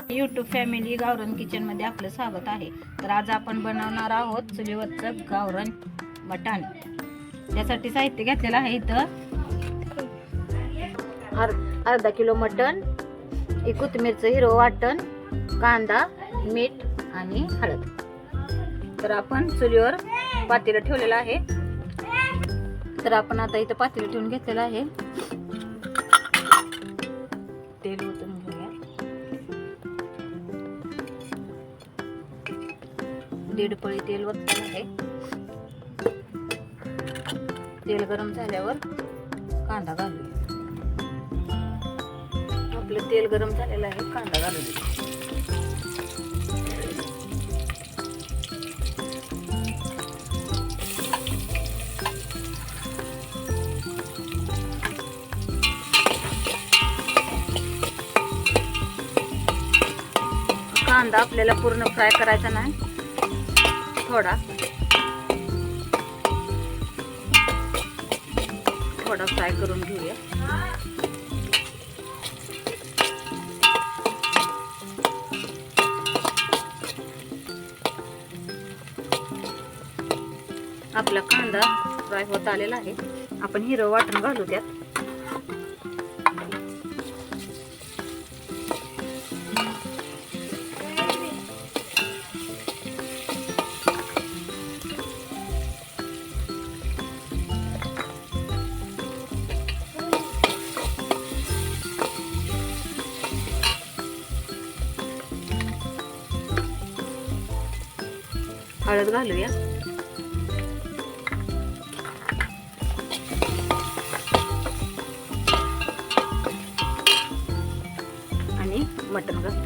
YouTube family गावरान किचनमध्ये आपलं स्वागत आहे. तर आज आपण बनवणार आहोत चुलीवरचं गावरान मटण. त्यासाठी साहित्य घेतलेलं आहे इथं अर्धा किलो मटण, एक कोथिंबीरचं हिरवं वाटण, कांदा, मीठ आणि हळद. तर आपण चुलीवर पातेलं ठेवलेलं आहे. तर आपण आता इथं पातेलं ठेवून घेतलेलं आहे. तेल ओतून घेऊया. 1.5 पळी तेल ओतलेलं आहे. तेल गरम झाल्यावर कांदा घालूया. आपलं तेल गरम झालेलं आहे, कांदा घालूया. कांदा आपल्याला पूर्ण फ्राय करायचा नाही, थोडा फ्राय करून घेऊया. आपला कांदा फ्राय होत आलेला आहे. आपण हिरवं वाटण घालू त्यात. हळद घालूया. आणि मटण घालू.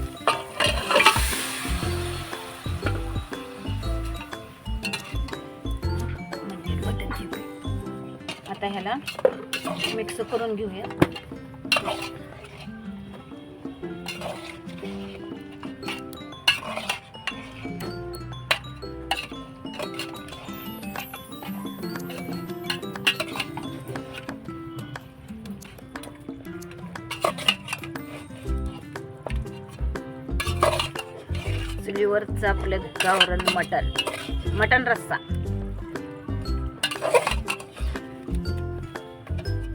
आता ह्याला मिक्स करून घेऊया. चुलीवरचं आपलं गावरान मटण रस्सा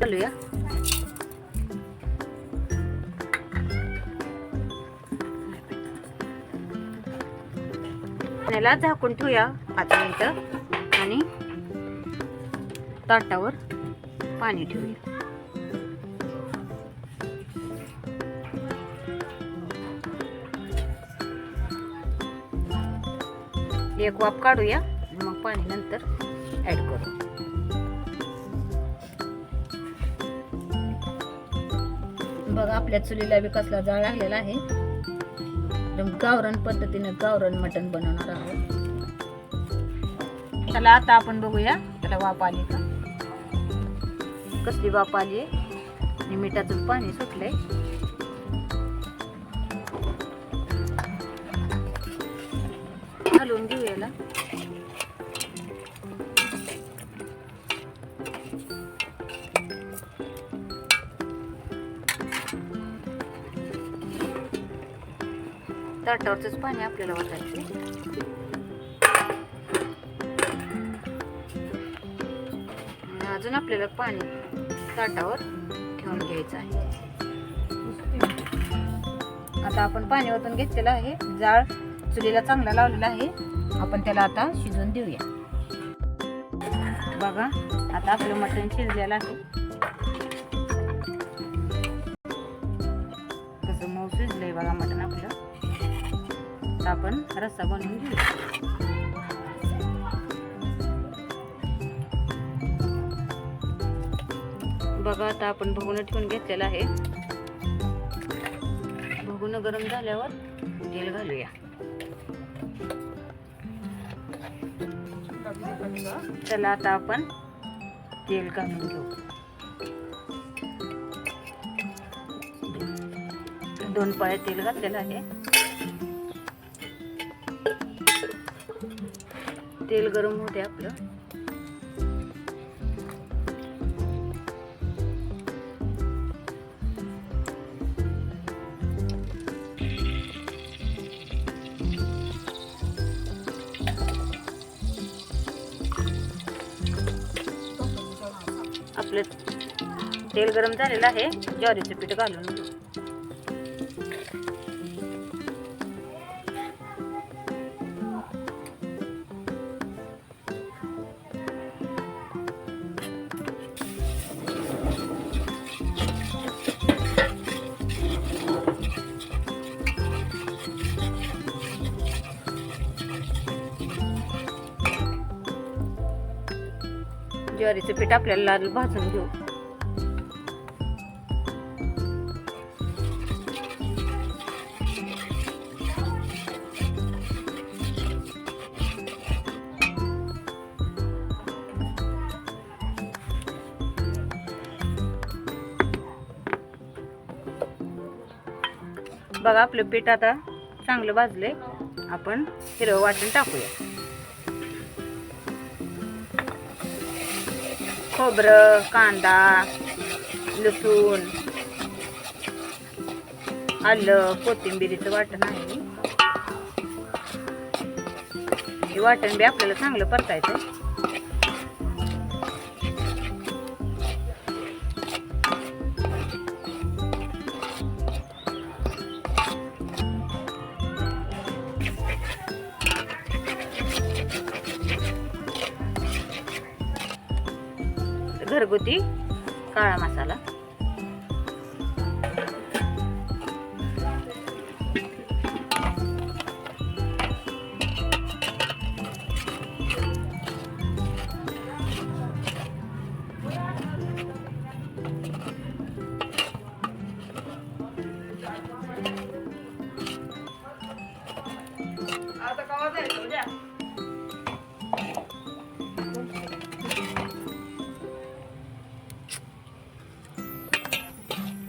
घालूया. याला झाकून ठेवूया 5 मिनिटं आणि ताटावर पाणी ठेवूया. एक वाफ काढूया, मग पाणी नंतर ऍड करू. बघा आपल्या चुलीला बी कसला जाळ लागलेला आहे. गावरान पद्धतीने गावरान मटण बनवणार आहोत. त्याला आता आपण बघूया त्याला वाफ आली का, कसली वाफ आली आणि मिठाचं पाणी सुटलंय. घालून घेऊ याला. ताटावरच पाणी आपल्याला वाटायचं. अजून आपल्याला पाणी ताटावर ठेवून घ्यायचं आहे. आता आपण पाणी ओतून घेतलेलं आहे. जाळ चुलीला चांगला लावलेला आहे. आपण त्याला आता शिजवून देऊया. बघा आता आपलं मटण शिजलेलं आहे. कसं मऊ शिजलंय बघा मटण आपलं. आता आपण रस्सा बनवून घेऊया. बघा आता आपण भगोणं ठेवून घेतलेलं आहे. भगोणं गरम झाल्यावर तेल घालूया. चला आता आपण तेल घालून घेऊ. 2 पळ्या तेल घातलेलं आहे. तेल गरम होते आपलं. आपलं तेल गरम झालेलं आहे, ज्वारीचं पीठ घालून घेऊ. ज्वारीचं पीठ आपल्याला लाल भाजून घेऊ. बघा आपलं पीठ आता चांगलं भाजले. आपण हिरवं वाटण टाकूया. खोबरं, कांदा, लसूण, आलं, कोथिंबीरीचं वाटण आहे. हे वाटण बी आपल्याला चांगलं परतायचं. घरगुती काळा मसाला,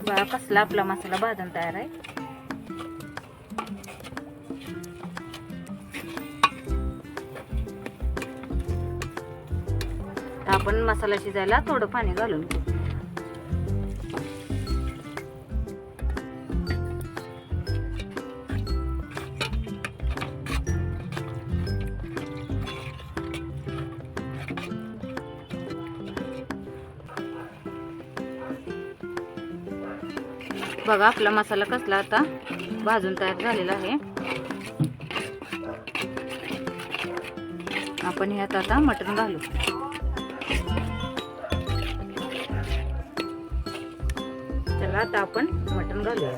बघा कसला आपला मसाला भाजून तयार आहे. आपण मसाला शिजायला थोडं पाणी घालून घेऊ. बघा आपला मसाला कसला आता भाजून तयार झालेला आहे. आपण ह्यात आता मटण घालू. चला आता आपण मटण घालूया.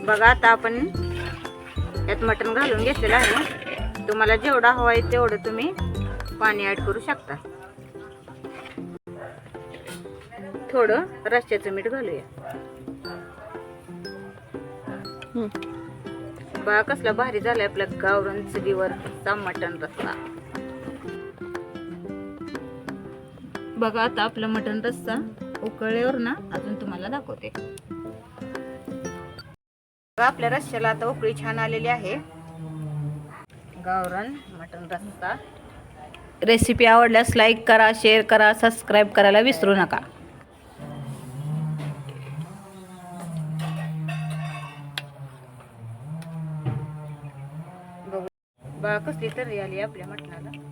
बघा आता आपण यात मटण घालून घेतलेलं आहे. तुम्हाला जेवढा हवा आहे तेवढं तुम्ही पाणी ऍड करू शकता. थोडं रश्श्याचं मीठ घालूया. बघा कसला भारी झालाय आपल्या गावरान चुलीवरचा मटण रस्सा. बघा आता आपला मटण रस्सा उकळल्यावर ना अजून तुम्हाला दाखवते. आपल्या रश्श्याला आता उकळी छान आलेली आहे. गावरान मटण रस्सा. रेसिपी आवडल्यास लाईक करा, शेअर करा, सबस्क्राईब करायला विसरू नका. बघा कसली तर्री आली आपल्या मटणाला.